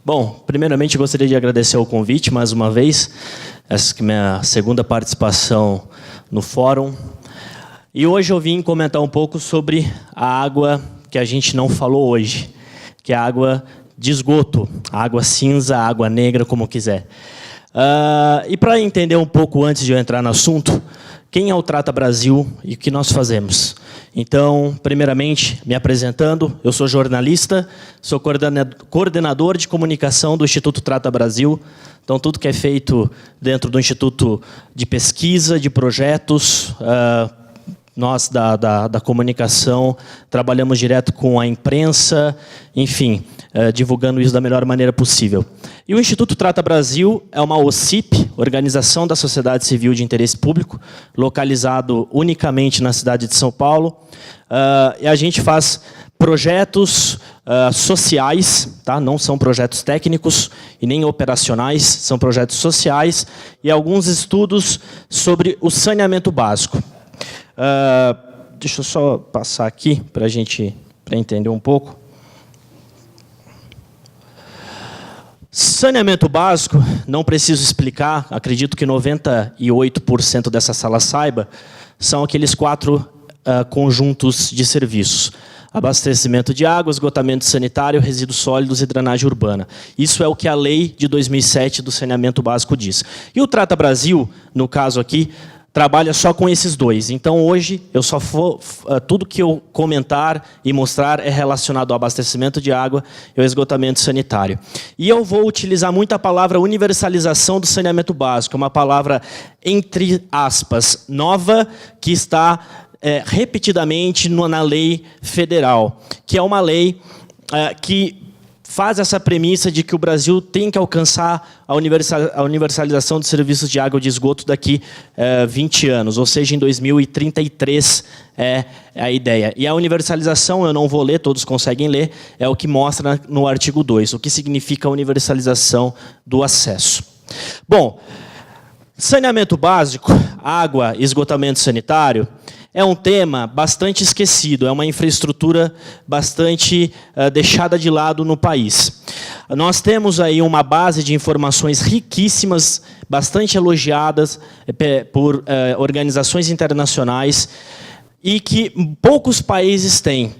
Bom, primeiramente eu gostaria de agradecer o convite mais uma vez. Essa é a minha segunda participação no fórum. E hoje eu vim comentar um pouco sobre a água que a gente não falou hoje, que é a água de esgoto, a água cinza, a água negra, como quiser. E para entender um pouco antes de eu entrar no assunto, quem é o Trata Brasil e o que nós fazemos? Então, primeiramente, me apresentando, eu sou jornalista, sou coordenador de comunicação do Instituto Trata Brasil. Então, tudo que é feito dentro do Instituto de Pesquisa, de projetos, nós da comunicação trabalhamos direto com a imprensa, enfim, divulgando isso da melhor maneira possível. E o Instituto Trata Brasil é uma OCIP, Organização da Sociedade Civil de Interesse Público, localizado unicamente na cidade de São Paulo. E a gente faz projetos sociais, tá? Não são projetos técnicos e nem operacionais, são projetos sociais e alguns estudos sobre o saneamento básico. Deixa eu só passar aqui para a gente entender um pouco. Saneamento básico, não preciso explicar, acredito que 98% dessa sala saiba, são aqueles 4 conjuntos de serviços. Abastecimento de água, esgotamento sanitário, resíduos sólidos e drenagem urbana. Isso é o que a lei de 2007 do saneamento básico diz. E o Trata Brasil, no caso aqui, trabalha só com esses 2. Então, hoje, tudo que eu comentar e mostrar é relacionado ao abastecimento de água e ao esgotamento sanitário. E eu vou utilizar muito a palavra universalização do saneamento básico, uma palavra, entre aspas, nova, que está repetidamente na lei federal, que é uma lei que faz essa premissa de que o Brasil tem que alcançar a universalização dos serviços de água e de esgoto daqui 20 anos, ou seja, em 2033 é a ideia. E a universalização, eu não vou ler, todos conseguem ler, é o que mostra no artigo 2, o que significa a universalização do acesso. Bom, saneamento básico, água e esgotamento sanitário, é um tema bastante esquecido, é uma infraestrutura bastante deixada de lado no país. Nós temos aí uma base de informações riquíssimas, bastante elogiadas por organizações internacionais e que poucos países têm,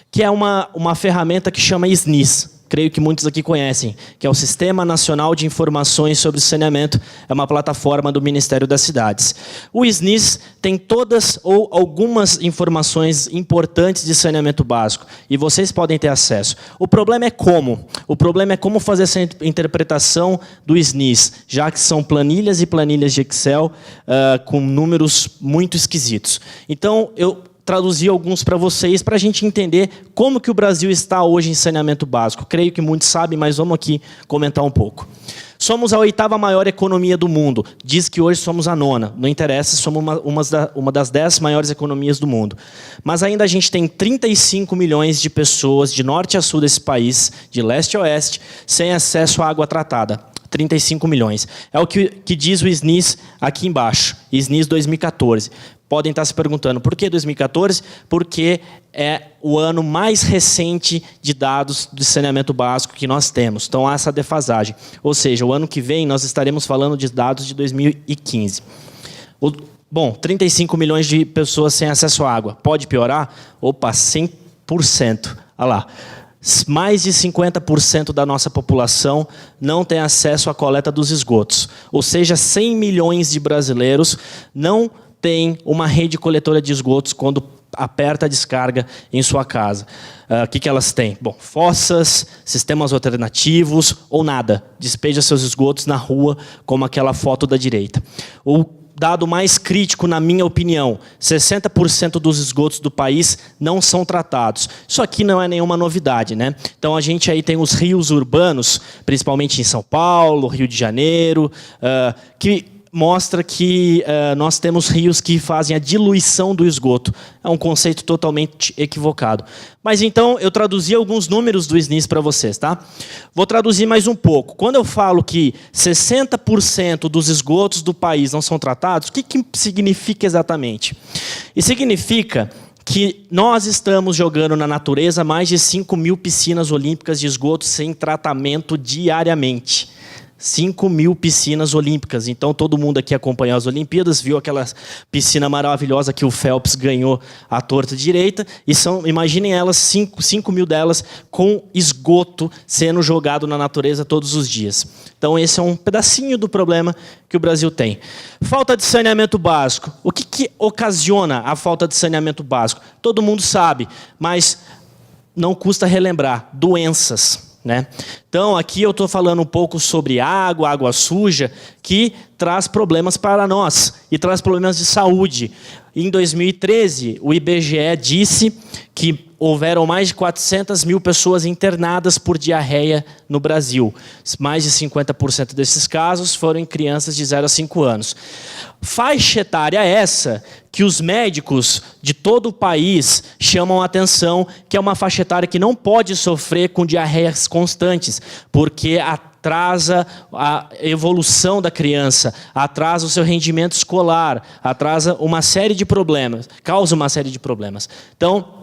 que é uma ferramenta que chama SNIS. Creio que muitos aqui conhecem, que é o Sistema Nacional de Informações sobre Saneamento, é uma plataforma do Ministério das Cidades. O SNIS tem todas ou algumas informações importantes de saneamento básico, e vocês podem ter acesso. O problema é como? O problema é como fazer essa interpretação do SNIS, já que são planilhas e planilhas de Excel com números muito esquisitos. Então, eu traduzir alguns para vocês, para a gente entender como que o Brasil está hoje em saneamento básico. Creio que muitos sabem, mas vamos aqui comentar um pouco. Somos a 8ª maior economia do mundo. Diz que hoje somos a 9ª. Não interessa, somos uma das 10 maiores economias do mundo. Mas ainda a gente tem 35 milhões de pessoas, de norte a sul desse país, de leste a oeste, sem acesso à água tratada. 35 milhões. É o que diz o SNIS aqui embaixo, SNIS 2014. Podem estar se perguntando, por que 2014? Porque é o ano mais recente de dados de saneamento básico que nós temos. Então, há essa defasagem. Ou seja, o ano que vem nós estaremos falando de dados de 2015. Bom, 35 milhões de pessoas sem acesso à água. Pode piorar? Opa, 100%. Olha lá. Mais de 50% da nossa população não tem acesso à coleta dos esgotos. Ou seja, 100 milhões de brasileiros não têm uma rede coletora de esgotos quando aperta a descarga em sua casa. O que elas têm? Bom, fossas, sistemas alternativos ou nada. Despeja seus esgotos na rua, como aquela foto da direita. O dado mais crítico, na minha opinião, 60% dos esgotos do país não são tratados. Isso aqui não é nenhuma novidade, né? Então, a gente aí tem os rios urbanos, principalmente em São Paulo, Rio de Janeiro, que mostra que nós temos rios que fazem a diluição do esgoto. É um conceito totalmente equivocado. Mas então, eu traduzi alguns números do SNIS para vocês, tá? Vou traduzir mais um pouco. Quando eu falo que 60% dos esgotos do país não são tratados, o que significa exatamente? E significa que nós estamos jogando na natureza mais de 5.000 piscinas olímpicas de esgoto sem tratamento diariamente. 5.000 piscinas olímpicas. Então, todo mundo aqui acompanhou as Olimpíadas, viu aquela piscina maravilhosa que o Phelps ganhou à torta direita, e imaginem elas, 5.000 delas, com esgoto sendo jogado na natureza todos os dias. Então, esse é um pedacinho do problema que o Brasil tem. Falta de saneamento básico. O que ocasiona a falta de saneamento básico? Todo mundo sabe, mas não custa relembrar. Doenças. Né? Então, aqui eu estou falando um pouco sobre água suja, que traz problemas para nós e traz problemas de saúde. Em 2013, o IBGE disse que houveram mais de 400.000 pessoas internadas por diarreia no Brasil. Mais de 50% desses casos foram em crianças de 0 a 5 anos. Faixa etária essa que os médicos de todo o país chamam a atenção, que é uma faixa etária que não pode sofrer com diarreias constantes, porque atrasa a evolução da criança, atrasa o seu rendimento escolar, atrasa uma série de problemas, causa uma série de problemas. Então,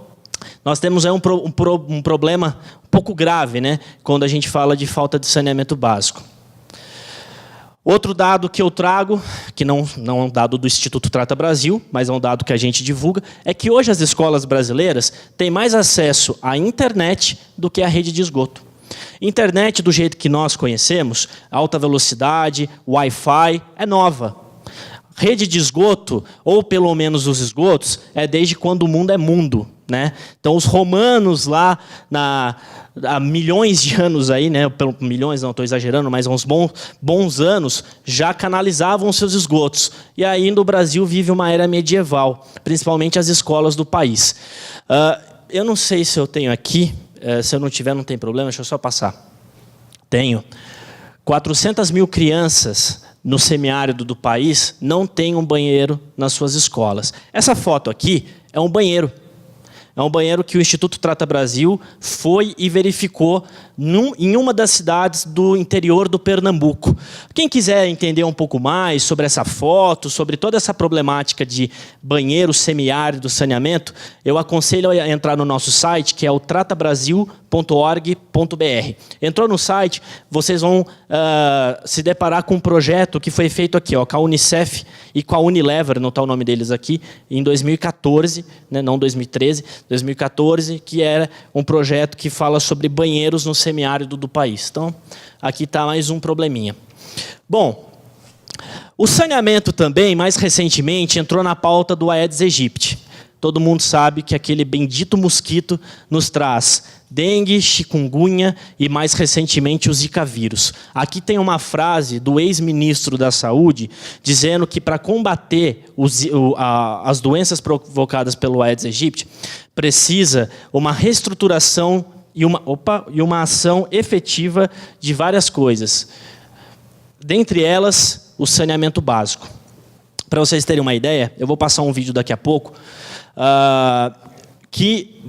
nós temos aí um problema um pouco grave, né, quando a gente fala de falta de saneamento básico. Outro dado que eu trago, que não é um dado do Instituto Trata Brasil, mas é um dado que a gente divulga, é que hoje as escolas brasileiras têm mais acesso à internet do que à rede de esgoto. Internet, do jeito que nós conhecemos, alta velocidade, Wi-Fi, é nova. Rede de esgoto, ou pelo menos os esgotos, é desde quando o mundo é mundo. Né? Então, os romanos lá, há milhões de anos, aí, né? Milhões não estou exagerando, mas há uns bons anos, já canalizavam seus esgotos. E ainda o Brasil vive uma era medieval, principalmente as escolas do país. Eu não sei se eu tenho aqui, se eu não tiver não tem problema, deixa eu só passar. Tenho. 400.000 crianças no semiárido do país não têm um banheiro nas suas escolas. Essa foto aqui é um banheiro. É um banheiro que o Instituto Trata Brasil foi e verificou em uma das cidades do interior do Pernambuco. Quem quiser entender um pouco mais sobre essa foto, sobre toda essa problemática de banheiro semiárido, saneamento, eu aconselho a entrar no nosso site, que é o tratabrasil.org.br. Entrou no site, vocês vão se deparar com um projeto que foi feito aqui, ó, com a Unicef e com a Unilever, não está o nome deles aqui, em 2014, né, não 2013, 2014, que era um projeto que fala sobre banheiros no semiárido do país. Então, aqui está mais um probleminha. Bom, o saneamento também, mais recentemente, entrou na pauta do Aedes aegypti. Todo mundo sabe que aquele bendito mosquito nos traz dengue, chikungunya e, mais recentemente, o Zika vírus. Aqui tem uma frase do ex-ministro da Saúde dizendo que, para combater as doenças provocadas pelo Aedes aegypti, precisa uma reestruturação e uma ação efetiva de várias coisas. Dentre elas, o saneamento básico. Para vocês terem uma ideia, eu vou passar um vídeo daqui a pouco, que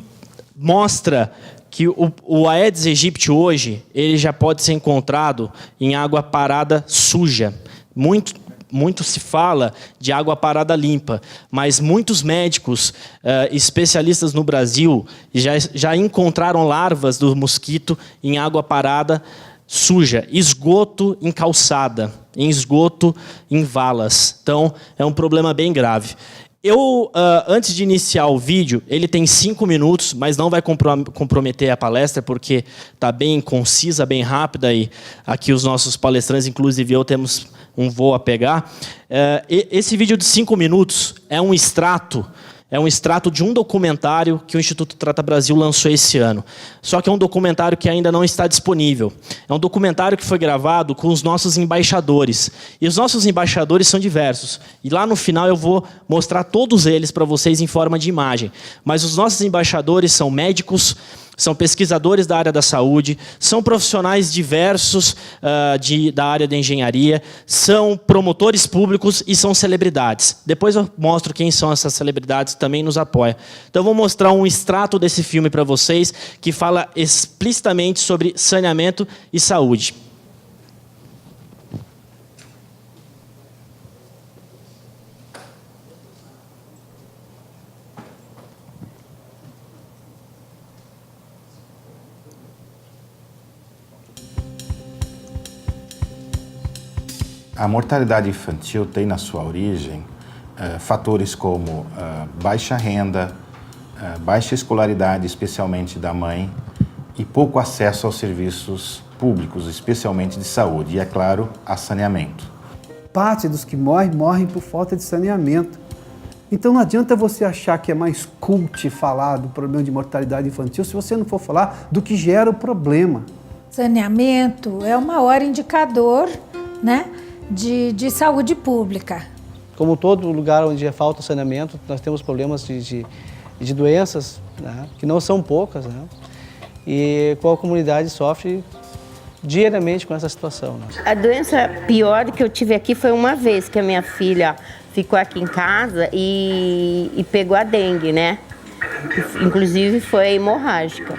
mostra que o Aedes aegypti hoje ele já pode ser encontrado em água parada suja. Muito se fala de água parada limpa, mas muitos médicos especialistas no Brasil já encontraram larvas do mosquito em água parada suja, esgoto em calçada, em esgoto em valas. Então, é um problema bem grave. Antes de iniciar o vídeo, ele tem 5 minutos, mas não vai comprometer a palestra, porque está bem concisa, bem rápida, e aqui os nossos palestrantes, inclusive eu, temos um voo a pegar. Esse vídeo de 5 minutos é um extrato de um documentário que o Instituto Trata Brasil lançou esse ano. Só que é um documentário que ainda não está disponível. É um documentário que foi gravado com os nossos embaixadores. E os nossos embaixadores são diversos. E lá no final eu vou mostrar todos eles para vocês em forma de imagem. Mas os nossos embaixadores são médicos, são pesquisadores da área da saúde, são profissionais diversos da área da engenharia, são promotores públicos e são celebridades. Depois eu mostro quem são essas celebridades, também nos apoia. Então eu vou mostrar um extrato desse filme para vocês, que fala explicitamente sobre saneamento e saúde. A mortalidade infantil tem na sua origem fatores como baixa renda, baixa escolaridade, especialmente da mãe, e pouco acesso aos serviços públicos, especialmente de saúde, e, é claro, a saneamento. Parte dos que morrem por falta de saneamento. Então não adianta você achar que é mais cult falar do problema de mortalidade infantil se você não for falar do que gera o problema. Saneamento é o maior indicador, né, de saúde pública. Como todo lugar onde falta saneamento, nós temos problemas de doenças, né, que não são poucas, né, e a comunidade sofre diariamente com essa situação. Né? A doença pior que eu tive aqui foi uma vez que a minha filha ficou aqui em casa e pegou a dengue, né? Inclusive foi hemorrágica.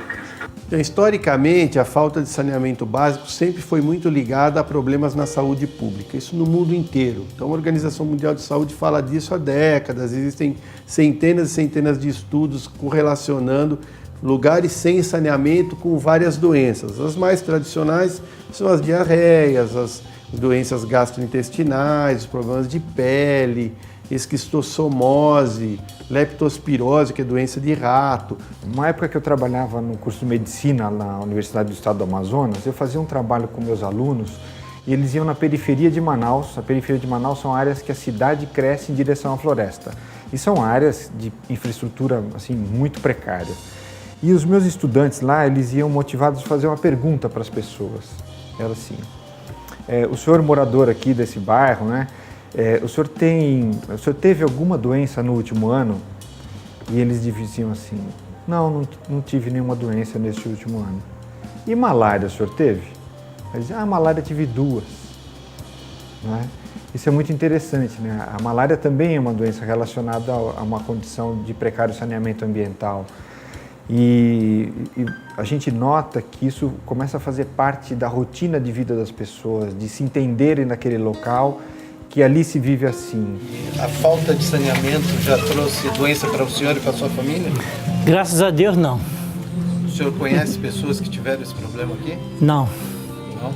Historicamente, a falta de saneamento básico sempre foi muito ligada a problemas na saúde pública, isso no mundo inteiro. Então, a Organização Mundial de Saúde fala disso há décadas, existem centenas e centenas de estudos correlacionando lugares sem saneamento com várias doenças. As mais tradicionais são as diarreias, as doenças gastrointestinais, os problemas de pele, esquistossomose, leptospirose, que é doença de rato. Uma época que eu trabalhava no curso de medicina na Universidade do Estado do Amazonas, eu fazia um trabalho com meus alunos e eles iam na periferia de Manaus. A periferia de Manaus são áreas que a cidade cresce em direção à floresta. E são áreas de infraestrutura assim, muito precária. E os meus estudantes lá, eles iam motivados a fazer uma pergunta para as pessoas. Era assim, o senhor morador aqui desse bairro, né? O senhor teve alguma doença no último ano? E eles diziam assim, não tive nenhuma doença neste último ano. E malária, o senhor teve? Eles diziam, malária tive 2. Não é? Isso é muito interessante, né? A malária também é uma doença relacionada a uma condição de precário saneamento ambiental. E a gente nota que isso começa a fazer parte da rotina de vida das pessoas, de se entenderem naquele local, que ali se vive assim. A falta de saneamento já trouxe doença para o senhor e para a sua família? Graças a Deus, não. O senhor conhece pessoas que tiveram esse problema aqui? Não. Não?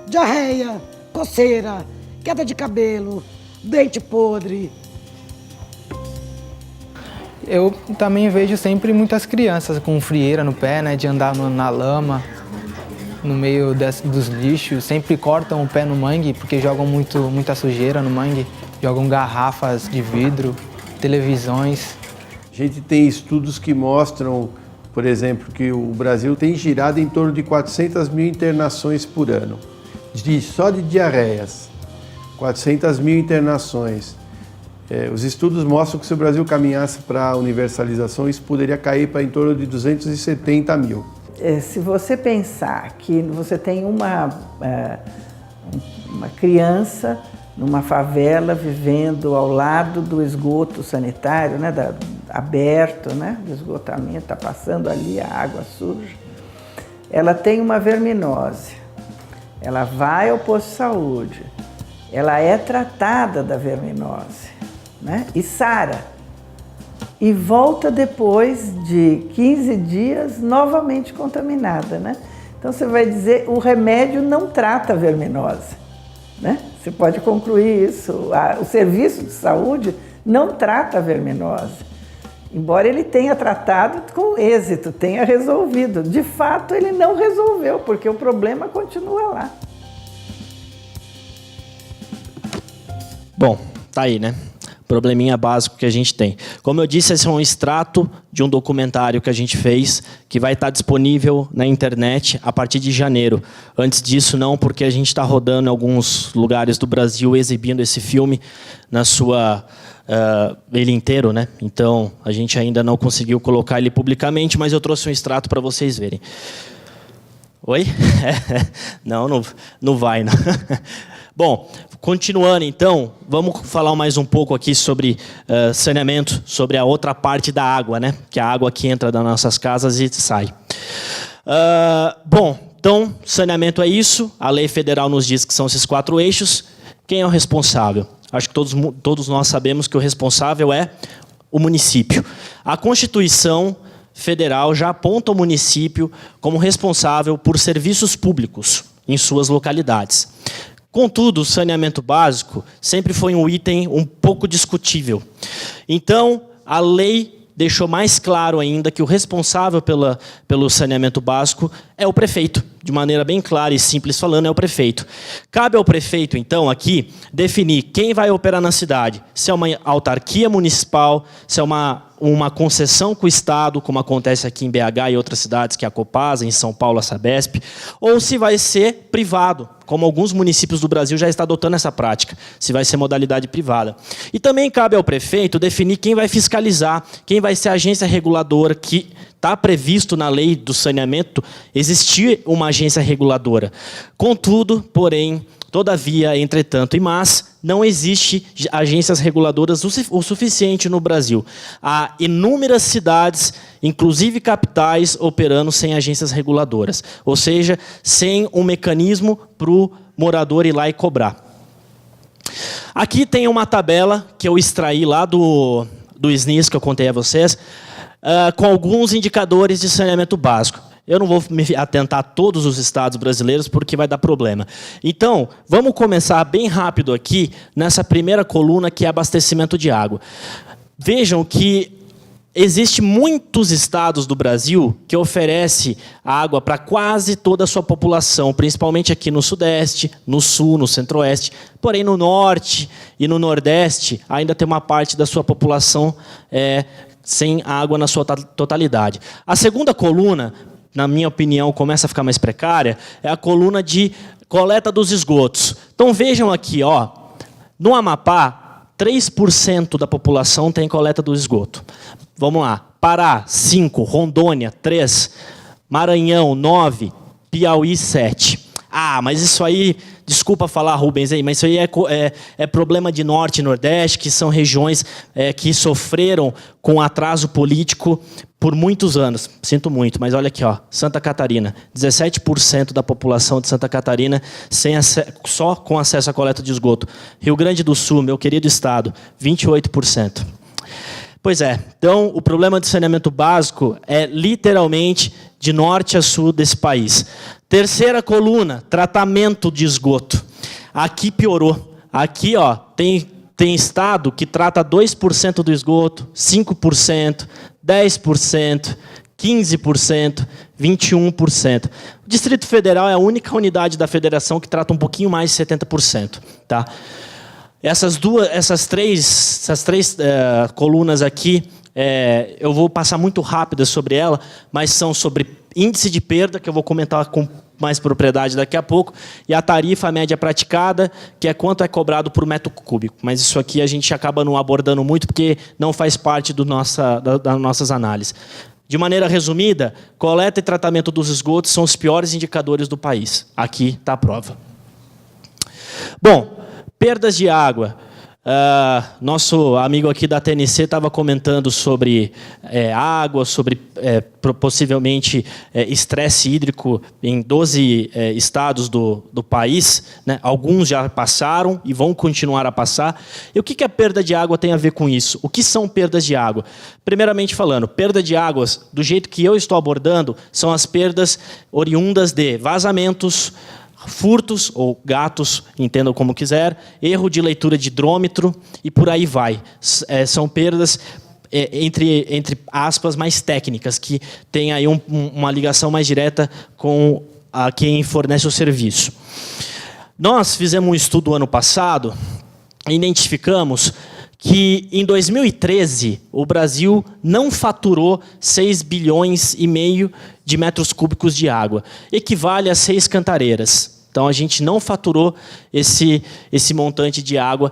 Diarreia, coceira, queda de cabelo, dente podre. Eu também vejo sempre muitas crianças com frieira no pé, né, de andar na lama, no meio dos lixos. Sempre cortam o pé no mangue porque jogam muita sujeira no mangue. Jogam garrafas de vidro, televisões. A gente tem estudos que mostram, por exemplo, que o Brasil tem girado em torno de 400 mil internações por ano. Só de diarreias, 400 mil internações. Os estudos mostram que se o Brasil caminhasse para a universalização, isso poderia cair para em torno de 270 mil. Se você pensar que você tem uma criança numa favela vivendo ao lado do esgoto sanitário, né, aberto, né, do esgotamento, está passando ali a água suja, ela tem uma verminose, ela vai ao posto de saúde, ela é tratada da verminose, né, e sara, e volta depois de 15 dias novamente contaminada, né? Então você vai dizer, o remédio não trata a verminose, né? Você pode concluir isso. O serviço de saúde não trata a verminose, embora ele tenha tratado com êxito, tenha resolvido. De fato, ele não resolveu, porque o problema continua lá. Bom, tá aí, né? Probleminha básico que a gente tem. Como eu disse, esse é um extrato de um documentário que a gente fez, que vai estar disponível na internet a partir de janeiro. Antes disso, não, porque a gente está rodando em alguns lugares do Brasil exibindo esse filme na sua... ele inteiro, né? Então, a gente ainda não conseguiu colocar ele publicamente, mas eu trouxe um extrato para vocês verem. Oi? Não vai, não. Bom, continuando então, vamos falar mais um pouco aqui sobre saneamento, sobre a outra parte da água, né? Que é a água que entra das nossas casas e sai. Bom, então, saneamento é isso. A lei federal nos diz que são esses 4 eixos. Quem é o responsável? Acho que todos nós sabemos que o responsável é o município. A Constituição Federal já aponta o município como responsável por serviços públicos. em suas localidades. Contudo, o saneamento básico sempre foi um item um pouco discutível. Então, a lei deixou mais claro ainda que o responsável pelo saneamento básico é o prefeito. De maneira bem clara e simples falando, é o prefeito. Cabe ao prefeito, então, aqui, definir quem vai operar na cidade. Se é uma autarquia municipal, se é uma concessão com o Estado, como acontece aqui em BH e outras cidades, que é a Copasa, em São Paulo, a Sabesp, ou se vai ser privado, como alguns municípios do Brasil já estão adotando essa prática, se vai ser modalidade privada. E também cabe ao prefeito definir quem vai fiscalizar, quem vai ser a agência reguladora, que está previsto na lei do saneamento existir uma agência reguladora. Contudo, porém, todavia, entretanto e mas, não existe agências reguladoras o suficiente no Brasil. Há inúmeras cidades, inclusive capitais, operando sem agências reguladoras. Ou seja, sem um mecanismo para o morador ir lá e cobrar. Aqui tem uma tabela que eu extraí lá do SNIS, que eu contei a vocês, com alguns indicadores de saneamento básico. Eu não vou me atentar a todos os estados brasileiros, porque vai dar problema. Então, vamos começar bem rápido aqui, nessa primeira coluna, que é abastecimento de água. Vejam que existem muitos estados do Brasil que oferecem água para quase toda a sua população, principalmente aqui no Sudeste, no Sul, no Centro-Oeste. Porém, no Norte e no Nordeste, ainda tem uma parte da sua população sem água na sua totalidade. A segunda coluna, na minha opinião, começa a ficar mais precária, é a coluna de coleta dos esgotos. Então vejam aqui, ó, no Amapá, 3% da população tem coleta do esgoto. Vamos lá. Pará, 5%. Rondônia, 3%. Maranhão, 9%. Piauí, 7%. Ah, mas isso aí, desculpa falar, Rubens, aí, mas isso aí é problema de Norte e Nordeste, que são regiões que sofreram com atraso político por muitos anos. Sinto muito, mas olha aqui, ó, Santa Catarina, 17% da população de Santa Catarina só com acesso à coleta de esgoto. Rio Grande do Sul, meu querido estado, 28%. Pois é, então o problema de saneamento básico é literalmente de norte a sul desse país. Terceira coluna, tratamento de esgoto. Aqui piorou. Aqui, ó, tem estado que trata 2% do esgoto, 5%, 10%, 15%, 21%. O Distrito Federal é a única unidade da federação que trata um pouquinho mais de 70%. Tá? Essas três colunas aqui, eu vou passar muito rápido sobre ela, mas são sobre índice de perda, que eu vou comentar com mais propriedade daqui a pouco, e a tarifa média praticada, que é quanto é cobrado por metro cúbico. Mas isso aqui a gente acaba não abordando muito, porque não faz parte das nossas análises. De maneira resumida, coleta e tratamento dos esgotos são os piores indicadores do país. Aqui está a prova. Bom, perdas de água. Nosso amigo aqui da TNC estava comentando sobre água, sobre possivelmente estresse hídrico em 12 estados do país. Né? Alguns já passaram e vão continuar a passar. E o que a perda de água tem a ver com isso? O que são perdas de água? Primeiramente falando, perda de águas, do jeito que eu estou abordando, são as perdas oriundas de vazamentos, furtos ou gatos, entendam como quiser, erro de leitura de hidrômetro e por aí vai. São perdas, entre aspas, mais técnicas, que têm aí uma ligação mais direta com quem fornece o serviço. Nós fizemos um estudo ano passado e identificamos que em 2013 o Brasil não faturou 6,5 bilhões de metros cúbicos de água, equivale a 6 cantareiras. Então, a gente não faturou esse montante de água,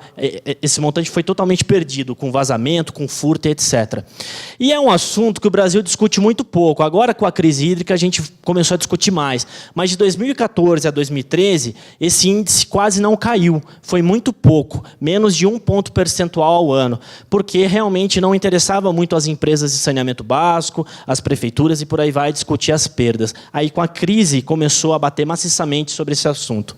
esse montante foi totalmente perdido, com vazamento, com furto, etc. E é um assunto que o Brasil discute muito pouco. Agora, com a crise hídrica, a gente começou a discutir mais. Mas de 2014 a 2013, esse índice quase não caiu. Foi muito pouco, menos de 1 ponto percentual ao ano, porque realmente não interessava muito às empresas de saneamento básico, às prefeituras e por aí vai discutir as perdas. Aí, com a crise, começou a bater maciçamente sobre esse assunto.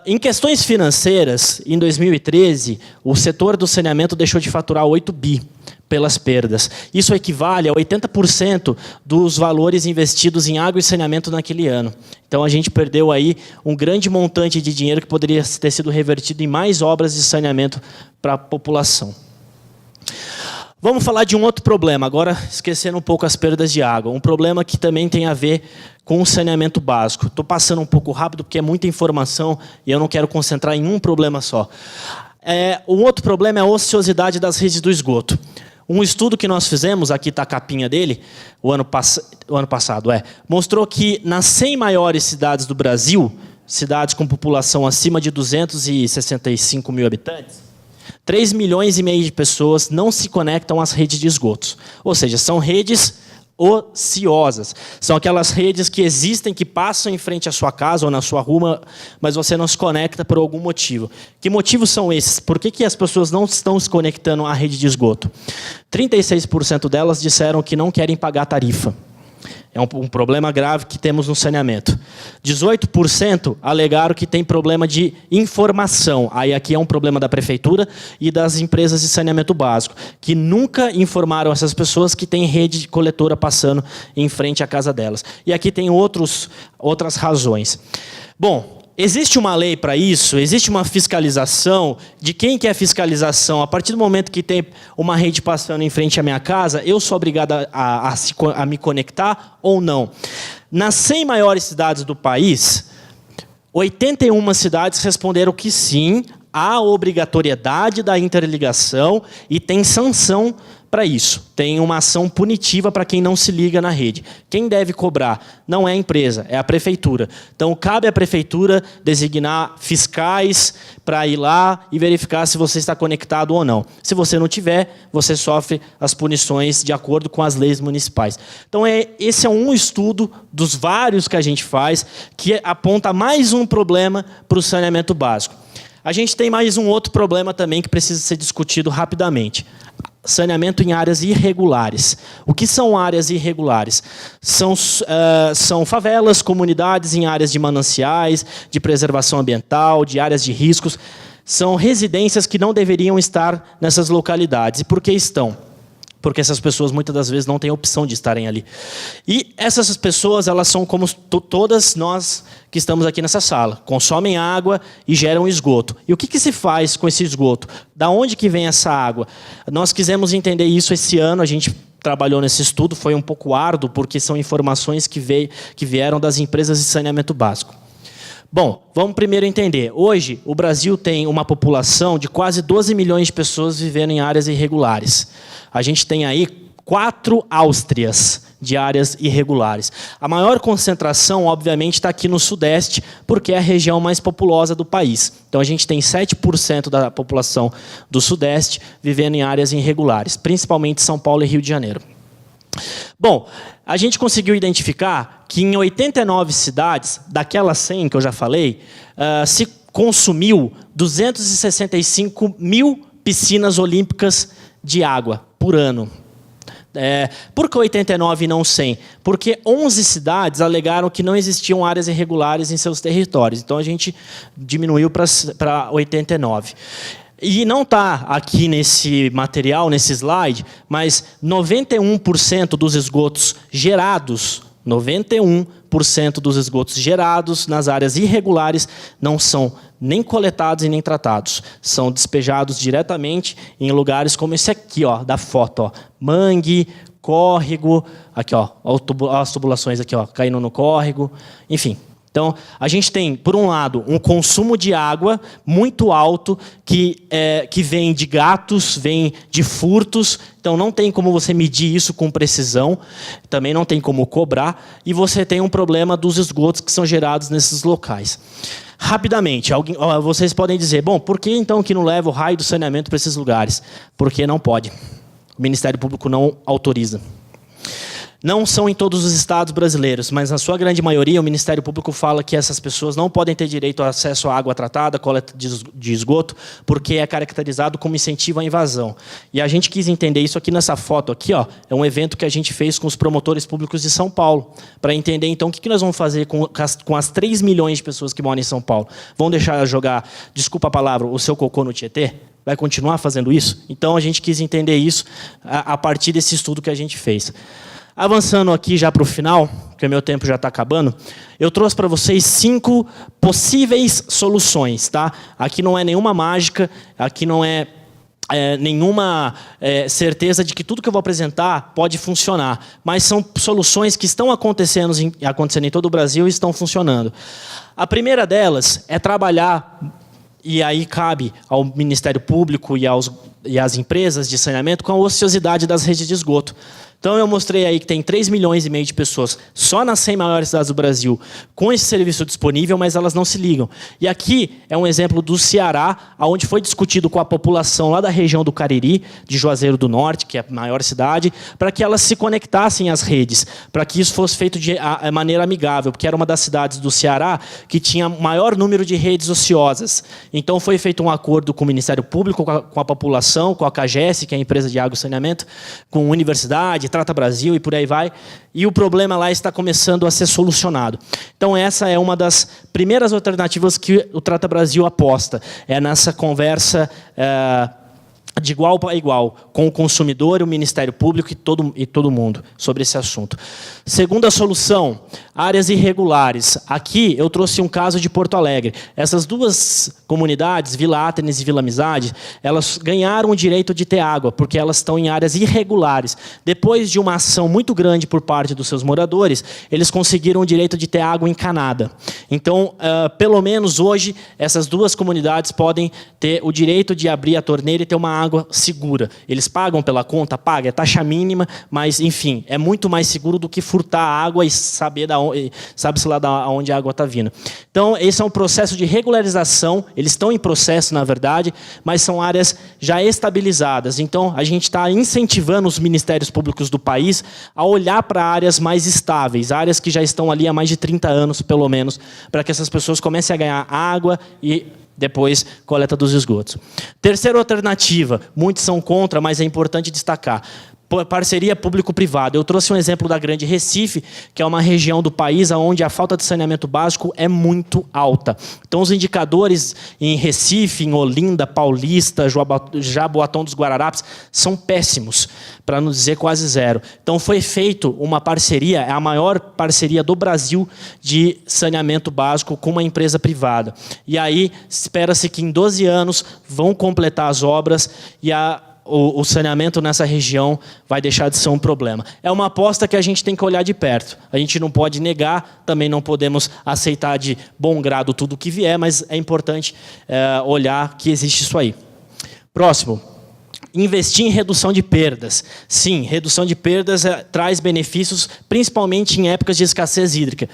Em questões financeiras, em 2013, o setor do saneamento deixou de faturar 8 bi pelas perdas. Isso equivale a 80% dos valores investidos em água e saneamento naquele ano. Então, a gente perdeu aí um grande montante de dinheiro que poderia ter sido revertido em mais obras de saneamento para a população. Vamos falar de um outro problema, agora esquecendo um pouco as perdas de água. Um problema que também tem a ver com o saneamento básico. Estou passando um pouco rápido porque é muita informação e eu não quero concentrar em um problema só. Um outro problema é a ociosidade das redes do esgoto. Um estudo que nós fizemos, aqui está a capinha dele, o ano passado, mostrou que nas 100 maiores cidades do Brasil, cidades com população acima de 265 mil habitantes, 3,5 milhões de pessoas não se conectam às redes de esgotos. Ou seja, são redes ociosas. São aquelas redes que existem, que passam em frente à sua casa ou na sua rua, mas você não se conecta por algum motivo. Que motivos são esses? Por que as pessoas não estão se conectando à rede de esgoto? 36% delas disseram que não querem pagar tarifa. É um problema grave que temos no saneamento. 18% alegaram que tem problema de informação. Aí aqui é um problema da prefeitura e das empresas de saneamento básico, que nunca informaram essas pessoas que tem rede coletora passando em frente à casa delas. E aqui tem outras razões. Bom, existe uma lei para isso? Existe uma fiscalização? De quem que é a fiscalização? A partir do momento que tem uma rede passando em frente à minha casa, eu sou obrigado a me conectar ou não? Nas 100 maiores cidades do país, 81 cidades responderam que sim, há obrigatoriedade da interligação e tem sanção para isso. Tem uma ação punitiva para quem não se liga na rede. Quem deve cobrar? Não é a empresa, é a prefeitura. Então, cabe à prefeitura designar fiscais para ir lá e verificar se você está conectado ou não. Se você não tiver, você sofre as punições de acordo com as leis municipais. Então, esse é um estudo dos vários que a gente faz que aponta mais um problema para o saneamento básico. A gente tem mais um outro problema também que precisa ser discutido rapidamente. Saneamento em áreas irregulares. O que são áreas irregulares? São favelas, comunidades em áreas de mananciais, de preservação ambiental, de áreas de riscos. São residências que não deveriam estar nessas localidades. E por que estão? Porque essas pessoas muitas das vezes não têm opção de estarem ali. E essas pessoas, elas são como todas nós que estamos aqui nessa sala. Consomem água e geram esgoto. E o que se faz com esse esgoto? Da onde que vem essa água? Nós quisemos entender isso esse ano, a gente trabalhou nesse estudo, foi um pouco árduo, porque são informações que vieram das empresas de saneamento básico. Bom, vamos primeiro entender. Hoje, o Brasil tem uma população de quase 12 milhões de pessoas vivendo em áreas irregulares. A gente tem aí 4 Áustrias de áreas irregulares. A maior concentração, obviamente, está aqui no Sudeste, porque é a região mais populosa do país. Então, a gente tem 7% da população do Sudeste vivendo em áreas irregulares, principalmente São Paulo e Rio de Janeiro. Bom, a gente conseguiu identificar que em 89 cidades, daquelas 100 que eu já falei, se consumiu 265 mil piscinas olímpicas de água por ano. Por que 89 e não 100? Porque 11 cidades alegaram que não existiam áreas irregulares em seus territórios. Então, a gente diminuiu para 89. E não está aqui nesse material, nesse slide, mas 91% dos esgotos gerados, 91% dos esgotos gerados nas áreas irregulares não são nem coletados e nem tratados. São despejados diretamente em lugares como esse aqui, ó, da foto, ó, mangue, córrego, aqui, ó, as tubulações aqui, ó, caindo no córrego, enfim. Então, a gente tem, por um lado, um consumo de água muito alto que vem de gatos, vem de furtos. Então, não tem como você medir isso com precisão. Também não tem como cobrar. E você tem um problema dos esgotos que são gerados nesses locais. Rapidamente, vocês podem dizer, bom, por que então que não leva o raio do saneamento para esses lugares? Porque não pode. O Ministério Público não autoriza. Não são em todos os estados brasileiros, mas na sua grande maioria o Ministério Público fala que essas pessoas não podem ter direito ao acesso à água tratada, coleta de esgoto, porque é caracterizado como incentivo à invasão. E a gente quis entender isso aqui nessa foto aqui, ó, é um evento que a gente fez com os promotores públicos de São Paulo, para entender então o que nós vamos fazer com as 3 milhões de pessoas que moram em São Paulo. Vão deixar jogar, desculpa a palavra, o seu cocô no Tietê? Vai continuar fazendo isso? Então a gente quis entender isso a partir desse estudo que a gente fez. Avançando aqui já para o final, porque meu tempo já está acabando, eu trouxe para vocês 5 possíveis soluções. Tá? Aqui não é nenhuma mágica, aqui não é nenhuma certeza de que tudo que eu vou apresentar pode funcionar, mas são soluções que estão acontecendo em todo o Brasil e estão funcionando. A primeira delas é trabalhar, e aí cabe ao Ministério Público e às empresas de saneamento, com a ociosidade das redes de esgoto. Então, eu mostrei aí que tem 3,5 milhões de pessoas só nas 100 maiores cidades do Brasil com esse serviço disponível, mas elas não se ligam. E aqui é um exemplo do Ceará, onde foi discutido com a população lá da região do Cariri, de Juazeiro do Norte, que é a maior cidade, para que elas se conectassem às redes, para que isso fosse feito de maneira amigável, porque era uma das cidades do Ceará que tinha maior número de redes ociosas. Então, foi feito um acordo com o Ministério Público, com a população, com a CAGES, que é a empresa de água e saneamento, com a universidade, Trata Brasil e por aí vai, e o problema lá está começando a ser solucionado. Então essa é uma das primeiras alternativas que o Trata Brasil aposta, é nessa conversa de igual para igual, com o consumidor, o Ministério Público e todo mundo sobre esse assunto. Segunda solução, áreas irregulares. Aqui eu trouxe um caso de Porto Alegre. Essas duas comunidades, Vila Átenes e Vila Amizade, elas ganharam o direito de ter água, porque elas estão em áreas irregulares. Depois de uma ação muito grande por parte dos seus moradores, eles conseguiram o direito de ter água encanada. Então, pelo menos hoje, essas duas comunidades podem ter o direito de abrir a torneira e ter uma água segura. Eles pagam pela conta? Paga, é taxa mínima, mas, enfim, é muito mais seguro do que furtar a água e sabe-se lá da onde a água está vindo. Então, esse é um processo de regularização, eles estão em processo, na verdade, mas são áreas já estabilizadas. Então, a gente está incentivando os ministérios públicos do país a olhar para áreas mais estáveis, áreas que já estão ali há mais de 30 anos, pelo menos, para que essas pessoas comecem a ganhar água e depois coleta dos esgotos. Terceira alternativa, muitos são contra, mas é importante destacar. Parceria público-privada. Eu trouxe um exemplo da Grande Recife, que é uma região do país onde a falta de saneamento básico é muito alta. Então, os indicadores em Recife, em Olinda, Paulista, Jaboatão dos Guararapes, são péssimos, para não dizer quase zero. Então, foi feito uma parceria, é a maior parceria do Brasil de saneamento básico com uma empresa privada. E aí, espera-se que em 12 anos vão completar as obras e o saneamento nessa região vai deixar de ser um problema. É uma aposta que a gente tem que olhar de perto. A gente não pode negar, também não podemos aceitar de bom grado tudo o que vier, mas é importante olhar que existe isso aí. Próximo. Investir em redução de perdas. Sim, redução de perdas traz benefícios, principalmente em épocas de escassez hídrica.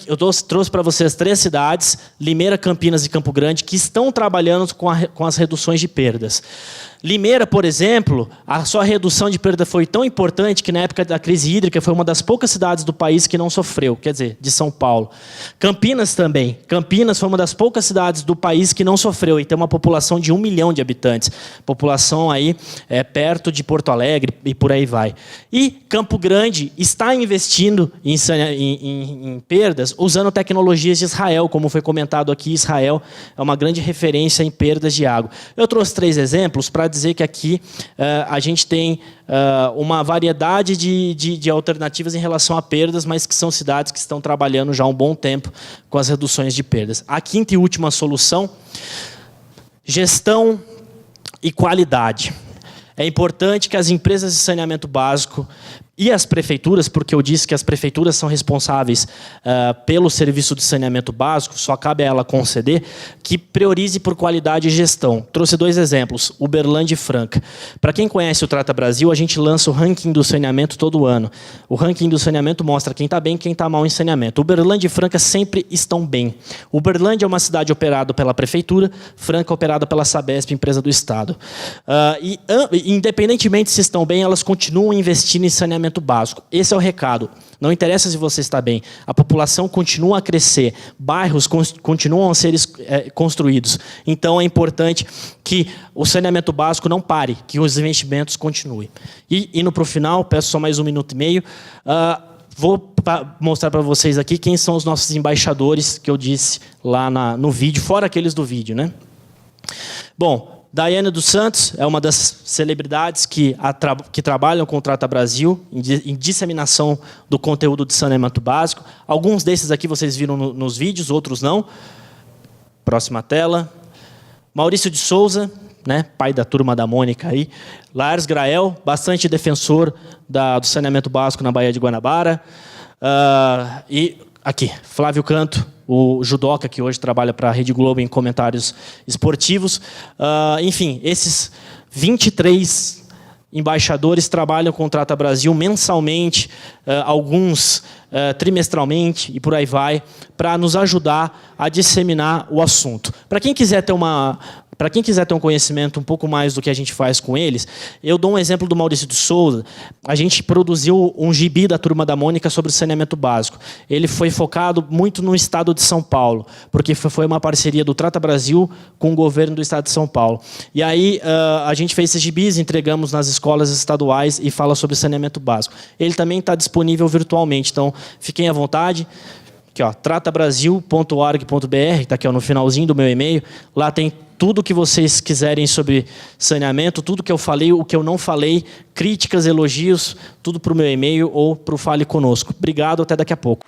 Eu trouxe para vocês 3 cidades, Limeira, Campinas e Campo Grande, que estão trabalhando com as reduções de perdas. Limeira, por exemplo, a sua redução de perda foi tão importante que na época da crise hídrica foi uma das poucas cidades do país que não sofreu, quer dizer, de São Paulo. Campinas também. Campinas foi uma das poucas cidades do país que não sofreu e tem uma população de 1 milhão de habitantes. População aí perto de Porto Alegre e por aí vai. E Campo Grande está investindo em perdas usando tecnologias de Israel, como foi comentado aqui. Israel é uma grande referência em perdas de água. Eu trouxe 3 exemplos para dizer que aqui a gente tem uma variedade de alternativas em relação a perdas, mas que são cidades que estão trabalhando já há um bom tempo com as reduções de perdas. A quinta e última solução, gestão e qualidade. É importante que as empresas de saneamento básico e as prefeituras, porque eu disse que as prefeituras são responsáveis pelo serviço de saneamento básico, só cabe a ela conceder, que priorize por qualidade e gestão. Trouxe 2 exemplos, Uberlândia e Franca. Para quem conhece o Trata Brasil, a gente lança o ranking do saneamento todo ano. O ranking do saneamento mostra quem está bem e quem está mal em saneamento. Uberlândia e Franca sempre estão bem. Uberlândia é uma cidade operada pela prefeitura, Franca operada pela Sabesp, empresa do Estado. Independentemente se estão bem, elas continuam investindo em saneamento saneamento básico. Esse é o recado. Não interessa se você está bem. A população continua a crescer. Bairros continuam a ser construídos. Então, é importante que o saneamento básico não pare, que os investimentos continuem. E indo para o final, peço só mais 1 minuto e meio. Vou mostrar para vocês aqui quem são os nossos embaixadores que eu disse lá no vídeo, fora aqueles do vídeo, né? Bom, Daiane dos Santos é uma das celebridades que trabalham com o Trata Brasil em disseminação do conteúdo de saneamento básico. Alguns desses aqui vocês viram nos vídeos, outros não. Próxima tela. Maurício de Souza, né, pai da turma da Mônica aí. Lars Grael, bastante defensor do saneamento básico na Baía de Guanabara. E aqui, Flávio Canto, o judoca que hoje trabalha para a Rede Globo em comentários esportivos. Enfim, esses 23 embaixadores trabalham com o Trata Brasil mensalmente, alguns trimestralmente e por aí vai, para nos ajudar a disseminar o assunto. Para quem quiser ter um conhecimento um pouco mais do que a gente faz com eles, eu dou um exemplo do Maurício de Souza. A gente produziu um gibi da Turma da Mônica sobre saneamento básico. Ele foi focado muito no estado de São Paulo, porque foi uma parceria do Trata Brasil com o governo do estado de São Paulo. E aí a gente fez esses gibis, entregamos nas escolas estaduais e fala sobre saneamento básico. Ele também está disponível virtualmente, então fiquem à vontade. Aqui, ó, tratabrasil.org.br, está aqui ó, no finalzinho do meu e-mail. Lá tem tudo o que vocês quiserem sobre saneamento, tudo que eu falei, o que eu não falei, críticas, elogios, tudo para o meu e-mail ou para o Fale Conosco. Obrigado, até daqui a pouco.